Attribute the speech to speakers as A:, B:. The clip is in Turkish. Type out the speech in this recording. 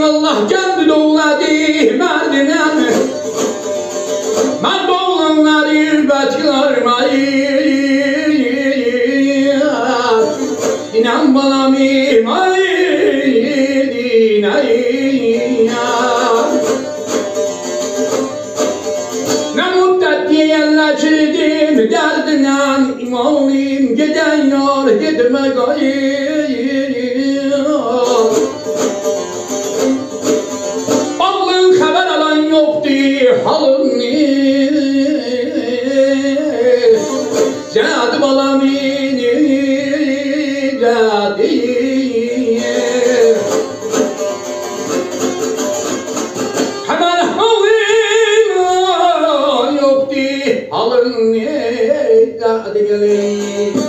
A: Allah kendi doğladı merdinen ben doğlanları batırma inan bana mimar ne muddet yerleşirdim derdinden imanlıyım giden yar gidime gayet halın zâd balamini zâdi hemen halın yoktu halın zâdi gelin